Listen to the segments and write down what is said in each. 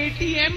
ATM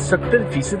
70%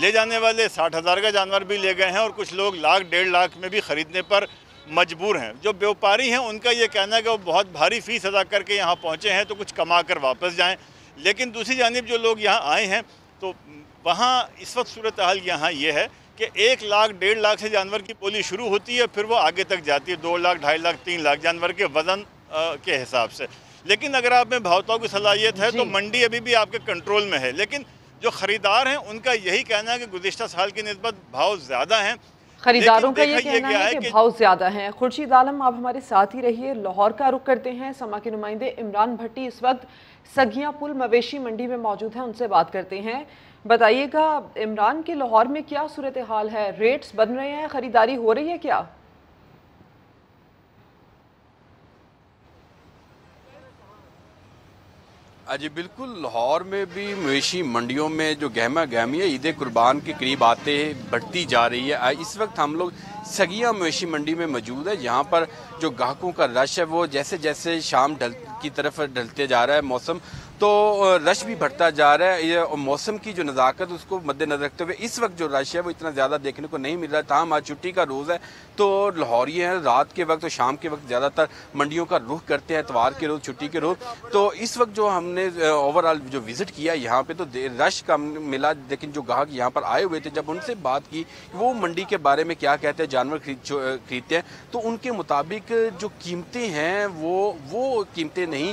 لے جانے والے 60,000 کا جانور بھی لے گئے ہیں اور کچھ لوگ 1,00,000 1.5 لاکھ میں بھی خریدنے پر مجبور ہیں۔ جو بیوپاری ہیں ان کا یہ کہنا ہے کہ وہ بہت بھاری فیس ادا کر کے یہاں پہنچے ہیں تو کچھ کما کر واپس جائیں، لیکن دوسری جانب جو لوگ یہاں آئے ہیں تو وہاں اس وقت صورتحال یہاں یہ ہے کہ 1 لاکھ 1.5 لاکھ سے جانور کی بولی شروع ہوتی ہے، پھر وہ آگے تک جاتی ہے 2 لاکھ 2.5 لاکھ 3 لاکھ جانور کے وزن کے حساب سے۔ لیکن اگر آپ میں بھاؤتاؤ کی صلاحیت ہے تو منڈی ابھی بھی آپ کے کنٹرول میں ہے، لیکن جو خریدار ہیں ان کا یہی کہنا ہے کہ گزشتہ سال کی نسبت بھاؤ زیادہ ہیں۔ خریداروں کا یہ کہنا ہے کہ بھاؤ زیادہ ہیں۔ خورشید عالم آپ ہمارے ساتھ ہی رہیے، لاہور کا رخ کرتے ہیں۔ سما کے نمائندے عمران بھٹی اس وقت سگیاں پل مویشی منڈی میں موجود ہیں، ان سے بات کرتے ہیں۔ بتائیے گا عمران کے لاہور میں کیا صورتحال ہے، ریٹس بن رہے ہیں، خریداری ہو رہی ہے کیا؟ جی بالکل، لاہور میں بھی مویشی منڈیوں میں جو گہما گہمی ہے عید قربان کے قریب آتے بڑھتی جا رہی ہے۔ اس وقت ہم لوگ سگیاں مویشی منڈی میں موجود ہے، یہاں پر جو گاہکوں کا رش ہے وہ جیسے جیسے شام کی طرف ڈھلتے جا رہا ہے موسم، تو رش بھی بڑھتا جا رہا ہے۔ یہ موسم کی جو نزاکت اس کو مد نظر رکھتے ہوئے اس وقت جو رش ہے وہ اتنا زیادہ دیکھنے کو نہیں مل رہا۔ تاہم آج چھٹی کا روز ہے تو لاہوری ہیں رات کے وقت اور شام کے وقت زیادہ تر منڈیوں کا رخ کرتے ہیں، اتوار کے روز چھٹی کے روز۔ تو اس وقت جو ہم نے اوور آل جو وزٹ کیا یہاں پہ تو رش کم ملا، لیکن جو گاہک یہاں پر آئے ہوئے تھے جب ان سے بات کی وہ منڈی کے بارے میں کیا کہتے ہیں، جانور خریدتے ہیں تو ان کے مطابق جو قیمتیں ہیں وہ قیمتیں نہیں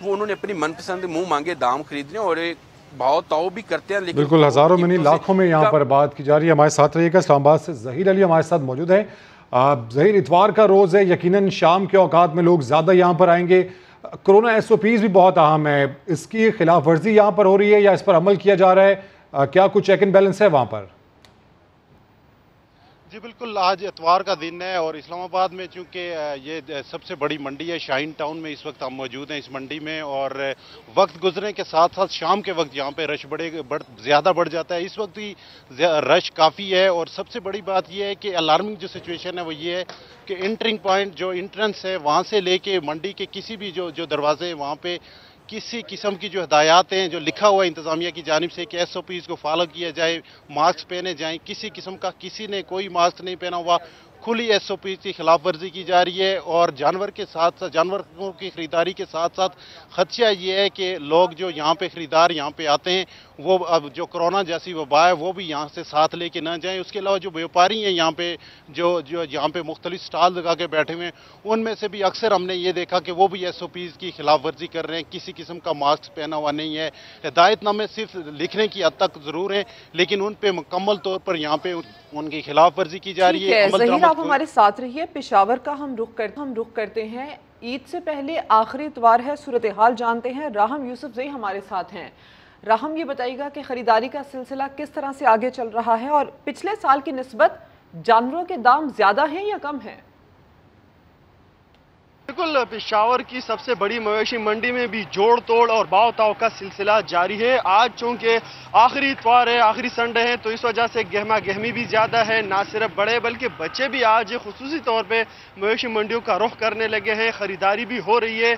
وہ انہوں نے اپنی من پسند منہ مانگے دام خرید لیں اور بھاؤ تاؤ بھی کرتے ہیں، لیکن بالکل ہزاروں میں نہیں لاکھوں میں یہاں پر بات کی جا رہی ہے۔ ہمارے ساتھ رہیے گا، اسلام آباد سے ظہیر علی ہمارے ساتھ موجود ہیں۔ ظہیر، اتوار کا روز ہے، یقیناً شام کے اوقات میں لوگ زیادہ یہاں پر آئیں گے، کورونا SOPs بھی بہت اہم ہے، اس کی خلاف ورزی یہاں پر ہو رہی ہے یا اس پر عمل کیا جا رہا ہے، کیا کچھ چیک اینڈ بیلنس ہے وہاں پر؟ جی بالکل، آج اتوار کا دن ہے اور اسلام آباد میں چونکہ یہ سب سے بڑی منڈی ہے، شاہین ٹاؤن میں اس وقت ہم موجود ہیں اس منڈی میں، اور وقت گزرنے کے ساتھ ساتھ شام کے وقت یہاں پہ رش زیادہ بڑھ جاتا ہے۔ اس وقت ہی رش کافی ہے اور سب سے بڑی بات یہ ہے کہ الارمنگ جو سچویشن ہے وہ یہ ہے کہ انٹرنگ پوائنٹ جو انٹرنس ہے وہاں سے لے کے منڈی کے کسی بھی جو دروازے ہیں وہاں پہ کسی قسم کی جو ہدایات ہیں جو لکھا ہوا ہے انتظامیہ کی جانب سے کہ SOPs کو فالو کیا جائے، ماسک پہنے جائیں، کسی قسم کا کسی نے کوئی ماسک نہیں پہنا ہوا، کھلی SOPs کی خلاف ورزی کی جا رہی ہے۔ اور جانوروں کی خریداری کے ساتھ ساتھ خدشہ یہ ہے کہ لوگ جو یہاں پہ خریدار یہاں پہ آتے ہیں وہ اب جو کورونا جیسی وبا ہے وہ بھی یہاں سے ساتھ لے کے نہ جائیں۔ اس کے علاوہ جو بیوپاری ہیں یہاں پہ جو یہاں پہ مختلف سٹال لگا کے بیٹھے ہوئے ہیں ان میں سے بھی اکثر ہم نے یہ دیکھا کہ وہ بھی SOPs کی خلاف ورزی کر رہے ہیں، کسی قسم کا ماسک پہنا ہوا نہیں ہے۔ ہدایت نامے صرف لکھنے کی حد تک ضرور ہیں لیکن ان پہ مکمل طور پر یہاں پہ ان کی خلاف ورزی کی جا رہی ہے۔ ظہیر، آپ ہمارے ساتھ رہیے، پشاور کا ہم رخ کرتے ہیں۔ عید سے پہلے آخری اتوار ہے، صورتحال جانتے ہیں، راہم یوسف زئی ہمارے ساتھ ہیں۔ راہم، یہ بتائیے گا کہ خریداری کا سلسلہ کس طرح سے آگے چل رہا ہے اور پچھلے سال کی نسبت جانوروں کے دام زیادہ ہیں یا کم ہیں؟ بالکل، پشاور کی سب سے بڑی مویشی منڈی میں بھی جوڑ توڑ اور باؤ تاؤ کا سلسلہ جاری ہے۔ آج چونکہ آخری اتوار ہے، آخری سنڈے ہے تو اس وجہ سے گہما گہمی بھی زیادہ ہے، نہ صرف بڑے بلکہ بچے بھی آج خصوصی طور پہ مویشی منڈیوں کا رخ کرنے لگے ہیں، خریداری بھی ہو رہی ہے۔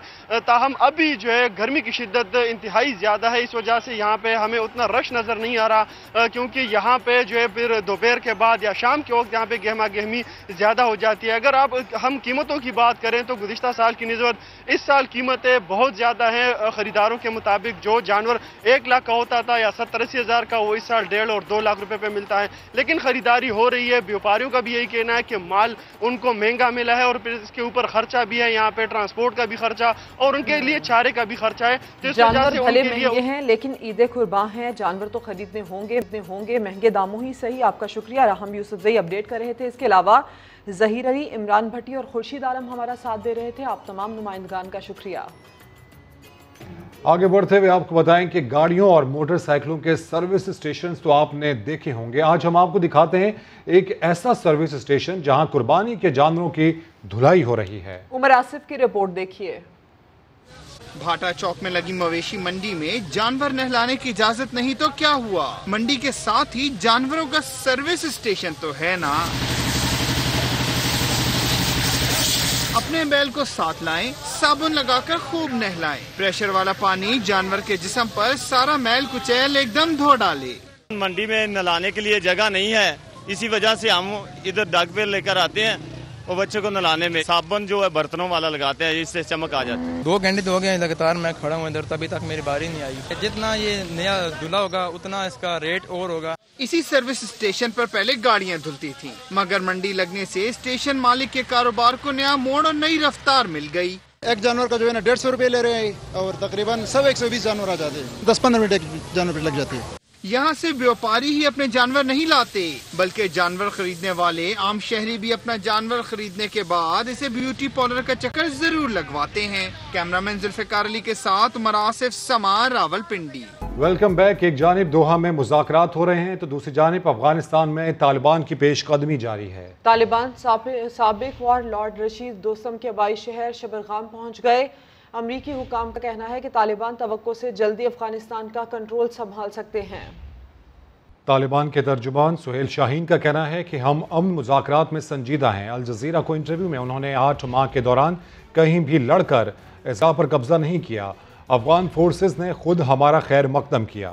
تاہم ابھی جو ہے گرمی کی شدت انتہائی زیادہ ہے، اس وجہ سے یہاں پہ ہمیں اتنا رش نظر نہیں آ رہا کیونکہ یہاں پہ جو ہے پھر دوپہر کے بعد یا شام کے وقت یہاں پہ گہما گہمی زیادہ ہو جاتی ہے۔ اگر ہم قیمتوں کی بات کریں تو گزشتہ سال کی نسبت اس سال قیمتیں بہت زیادہ ہیں۔ خریداروں کے مطابق جو جانور 1 لاکھ کا ہوتا تھا یا 70-80 ہزار کا وہ اس سال 1.5 اور 2 لاکھ روپے پہ ملتا ہے، لیکن خریداری ہو رہی ہے۔ بیوپاریوں کا بھی یہی کہنا ہے کہ مال ان کو مہنگا ملا ہے اور پھر اس کے اوپر خرچہ بھی ہے، یہاں پہ ٹرانسپورٹ کا بھی خرچہ اور ان کے لیے چارے کا بھی خرچہ ہے۔ جانور بھلے مہنگے ہیں لیکن عید قربان ہیں، جانور تو خریدنے ہوں گے مہنگے داموں ہی صحیح۔ آپ کا شکریہ، راہم یوسف زئی اپڈیٹ کر رہے تھے۔ اس کے علاوہ ظہیر علی، عمران بھٹی اور خورشید عالم ہمارا ساتھ دے رہے تھے۔ آپ تمام نمائندگان کا شکریہ۔ آگے بڑھتے ہوئے آپ کو بتائیں کہ گاڑیوں اور موٹر سائیکلوں کے سروس اسٹیشنز تو آپ نے دیکھے ہوں گے، آج ہم آپ کو دکھاتے ہیں ایک ایسا سروس اسٹیشن جہاں قربانی کے جانوروں کی دھلائی ہو رہی ہے۔ عمر آصف کی رپورٹ دیکھیے۔ بھاٹا چوک میں لگی مویشی منڈی میں جانور نہلانے کی اجازت نہیں تو کیا ہوا، منڈی کے ساتھ ہی جانوروں کا سروس اسٹیشن تو ہے نا۔ اپنے بیل کو ساتھ لائیں، صابن لگا کر خوب نہلائیں۔ پریشر والا پانی جانور کے جسم پر سارا میل کچیل ایک دم دھو ڈالے۔ منڈی میں نہلانے کے لیے جگہ نہیں ہے، اسی وجہ سے ہم ادھر ڈگ پہ لے کر آتے ہیں اور بچے کو نہلانے میں صابن جو ہے برتنوں والا لگاتے ہیں، اس سے چمک آ جاتی ہے۔ 2 گھنٹے ہو گئے ہیں لگاتار میں کھڑا ہوں ادھر، تبھی تک میری باری نہیں آئی۔ جتنا یہ نیا دھلا ہوگا اتنا اس کا ریٹ اور ہوگا۔ اسی سروس اسٹیشن پر پہلے گاڑیاں دھلتی تھیں، مگر منڈی لگنے سے اسٹیشن مالک کے کاروبار کو نیا موڑ اور نئی رفتار مل گئی۔ ایک جانور کا جو ہے نا 150 روپے لے رہے ہیں اور تقریباً 120 جانور آ جاتے ہیں، 10-15 منٹ ایک جانور پہ لگ جاتے ہیں۔ یہاں سے ویوپاری ہی اپنے جانور نہیں لاتے، بلکہ جانور خریدنے والے عام شہری بھی اپنا جانور خریدنے کے بعد اسے بیوٹی پارلر کا چکر ضرور لگواتے ہیں۔ کیمرامین ذوالفقار علی کے ساتھ عمر آصف، سما، راولپنڈی۔ Welcome back. ایک جانب دوحہ میں مذاکرات ہو رہے ہیں تو دوسری جانب افغانستان میں طالبان کی پیش قدمی جاری ہے۔ طالبان سابق وار لارڈ رشید دوستم کے آبائی شہر شبرغان پہنچ گئے۔ امریکی حکام کا کہنا ہے کہ طالبان توقع سے جلدی افغانستان کا کنٹرول سنبھال سکتے ہیں۔ طالبان کے ترجمان سہیل شاہین کا کہنا ہے کہ ہم امن مذاکرات میں سنجیدہ ہیں۔ الجزیرہ کو انٹرویو میں انہوں نے 8 ماہ کے دوران کہیں بھی لڑ کر اضلاع پر قبضہ نہیں کیا۔ افغان فورسز نے خود ہمارا خیر مقدم کیا۔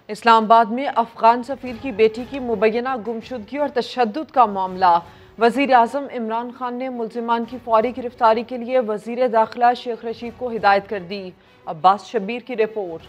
اسلام آباد میں افغان سفیر کی بیٹی کی مبینہ گمشدگی اور تشدد کا معاملہ۔ وزیر اعظم عمران خان نے ملزمان کی فوری گرفتاری کے لیے وزیر داخلہ شیخ رشید کو ہدایت کر دی۔ عباس شبیر کی رپورٹ۔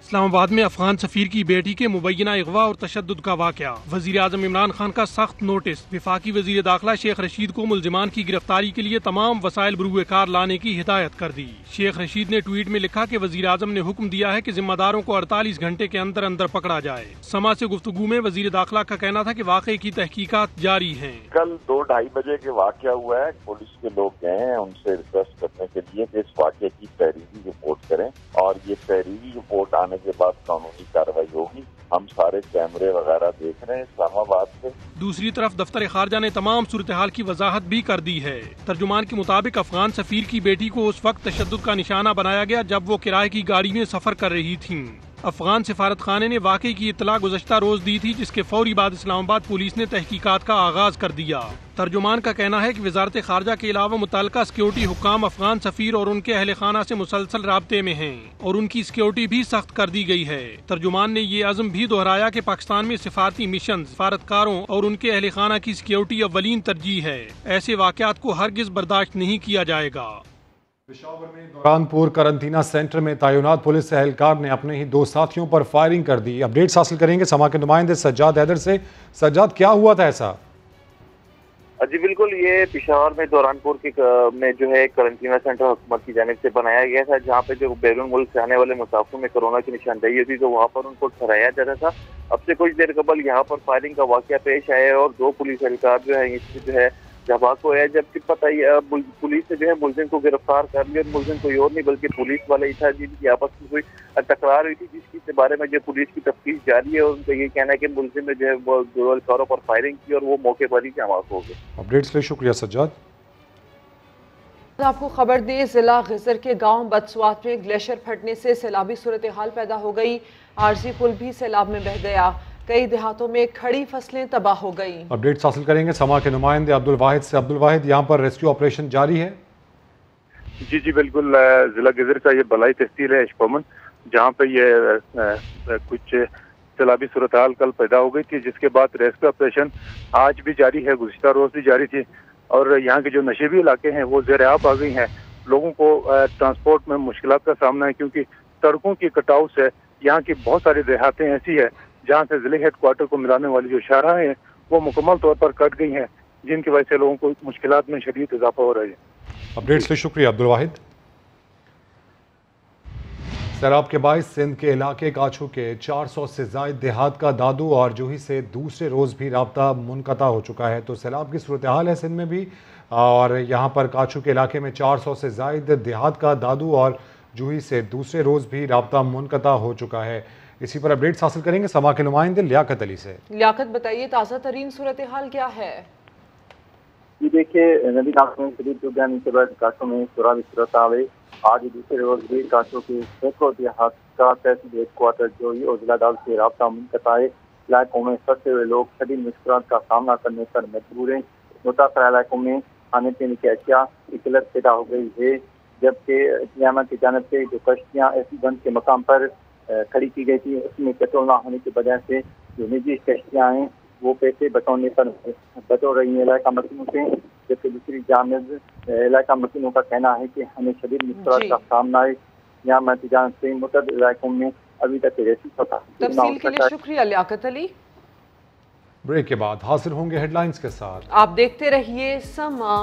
اسلام آباد میں افغان سفیر کی بیٹی کے مبینہ اغوا اور تشدد کا واقعہ، وزیر اعظم عمران خان کا سخت نوٹس، وفاقی وزیر داخلہ شیخ رشید کو ملزمان کی گرفتاری کے لیے تمام وسائل بروئے کار لانے کی ہدایت کر دی۔ شیخ رشید نے ٹویٹ میں لکھا کہ وزیر اعظم نے حکم دیا ہے کہ ذمہ داروں کو 48 گھنٹے کے اندر اندر پکڑا جائے۔ سما سے گفتگو میں وزیر داخلہ کا کہنا تھا کہ واقعے کی تحقیقات جاری ہیں۔ کل 2-2:30 بجے کے واقعہ ہوا ہے، پولیس کے لوگ گئے ہیں ان سے ریکویسٹ کرنے کے لیے کہ اس واقعے کی تحریری رپورٹ کریں، اور یہ تحریری رپورٹ آنے کے بعد قانونی کارروائی ہوگی۔ ہم سارے کیمرے وغیرہ دیکھ رہے ہیں اسلام آباد سے۔ دوسری طرف دفتر خارجہ نے تمام صورتحال کی وضاحت بھی کر دی ہے۔ ترجمان کے مطابق افغان سفیر کی بیٹی کو اس وقت تشدد کا نشانہ بنایا گیا جب وہ کرائے کی گاڑی میں سفر کر رہی تھیں۔ افغان سفارت خانے نے واقعے کی اطلاع گزشتہ روز دی تھی، جس کے فوری بعد اسلام آباد پولیس نے تحقیقات کا آغاز کر دیا۔ ترجمان کا کہنا ہے کہ وزارت خارجہ کے علاوہ متعلقہ سیکیورٹی حکام افغان سفیر اور ان کے اہل خانہ سے مسلسل رابطے میں ہیں اور ان کی سیکیورٹی بھی سخت کر دی گئی ہے۔ ترجمان نے یہ عزم بھی دہرایا کہ پاکستان میں سفارتی مشن، سفارتکاروں اور ان کے اہل خانہ کی سیکیورٹی اولین ترجیح ہے۔ ایسے واقعات کو ہرگز برداشت نہیں کیا جائے گا۔ پشاور میں دوران پور قرنطینہ سینٹر میں تعینات پولیس اہلکار نے اپنے ہی 2 ساتھیوں پر فائرنگ کر دی۔ اپڈیٹس حاصل کریں گے سما کے نمائندے سجاد حیدر سے۔ سجاد، کیا ہوا تھا ایسا؟ جی بالکل، یہ پشاور میں دوران پور میں جو ہے قرنطینہ سینٹر حکومت کی جانب سے بنایا گیا تھا، جہاں پہ جو بیرون ملک سے آنے والے مسافروں میں کورونا کی نشاندہی ہوتی تو وہاں پر ان کو ٹھہرایا جاتا تھا۔ اب سے کچھ دیر قبل یہاں پر فائرنگ کا واقعہ پیش آیا اور 2 پولیس اہلکار جو ہے اس سے جو ہے جھباک ہوا، جبکہ پتہ ہی پولیس نے جو ہے ملزم کو گرفتار کر لیا، اور ملزم کوئی اور نہیں بلکہ پولیس والا ہی تھا، جن کی آپس میں کوئی تکرار ہوئی تھی، جس کے بارے میں جو پولیس کی تفتیش جاری ہے، اور ان کا یہ کہنا ہے کہ ملزم نے جو ہے وہ 2 اہلکاروں پر فائرنگ کی اور وہ موقع پر ہی ہلاک ہو گئے۔ اپڈیٹس کے لیے شکریہ سجاد۔ آپ کو خبر دیں، ضلع غزر کے گاؤں بدسوات میں گلیشر پھٹنے سے سیلابی صورتحال پیدا ہو گئی۔ عارضی پل بھی سیلاب میں بہہ گیا، کئی دیہاتوں میں کھڑی فصلیں تباہ ہو گئیں۔ اپڈیٹس حاصل کریں گے سما کے نمائندے عبد الواحد سے۔ عبد الواحد، یہاں پر ریسکیو آپریشن جاری ہے؟ جی بالکل، ضلع گزر کا یہ بلائی تحصیل ہے اشپمن، جہاں پہ یہ کچھ سیلابی صورتحال کل پیدا ہو گئی تھی، جس کے بعد ریسکیو آپریشن آج بھی جاری ہے، گزشتہ روز بھی جاری تھی، اور یہاں کے جو نشیبی علاقے ہیں وہ زیر آب آ گئی ہیں۔ لوگوں کو ٹرانسپورٹ میں مشکلات کا سامنا ہے، کیونکہ سڑکوں کی کٹاؤ سے یہاں کی بہت ساری دیہاتیں ایسی ہیں جہاں سے ضلع ہیڈ کوارٹر کو ملانے والی جو شاہراہیں ہیں وہ مکمل طور پر کٹ گئی ہیں، جن کی وجہ سے لوگوں کو مشکلات میں شدید اضافہ ہو رہا ہے۔ اپڈیٹس کے شکریہ عبد الواحد۔ سیلاب کے باعث سندھ کے علاقے کاچھو کے 400 سے زائد دیہات کا دادو اور جوہی سے دوسرے روز بھی رابطہ منقطع ہو چکا ہے۔ تو سیلاب کی صورتحال ہے سندھ میں بھی، اور یہاں پر کاچھو کے علاقے میں 400 سے زائد دیہات کا دادو اور جوہی سے دوسرے روز بھی رابطہ منقطع ہو چکا ہے۔ اسی پر اپڈیٹس حاصل کریں گے سما کے نمائندے لیاقت علی سے۔ لیاقت، بتائیے تازہ ترین صورتحال کیا ہے؟ جی دیکھیے، ندی نالوں میں شدید طوفان کے بعد کاچھو میں سیلابی صورتحال ہے۔ آج دوسرے روز بھی کاچھو کے سینکڑوں دیہات کا تحصیل ہیڈ کوارٹر جوہی اور ضلع ڈال سے رابطہ منقطع ہے۔ علاقوں میں پھنسے ہوئے لوگ شدید مشکلات کا سامنا کرنے پر مجبور ہیں۔ متاثرہ علاقوں میں کھانے پینے کی اشیاء کی قلت پیدا ہو گئی ہے، جبکہ انتظامیہ کی جانب سے جو کشتیاں ایسی بند کے مقام پر کھڑی کی گئی تھی اس میں پیٹرول نہ ہونے کی وجہ سے جو نجی کشتیاں ہیں وہ پیسے بٹورنے پر بٹور رہی ہیں علاقہ مکینوں سے، جبکہ دوسری جانب علاقہ مکینوں کا کہنا ہے کہ ہمیں شدید مشکلات کا سامنا ہے، یہاں میں جانب سے متعدد علاقوں میں ابھی تک ریسی پتہ تفصیل کے لیے شکریہ لیاقت علی۔ بریک کے بعد حاضر ہوں گے ہیڈ لائنز کے ساتھ، آپ دیکھتے رہیے سما۔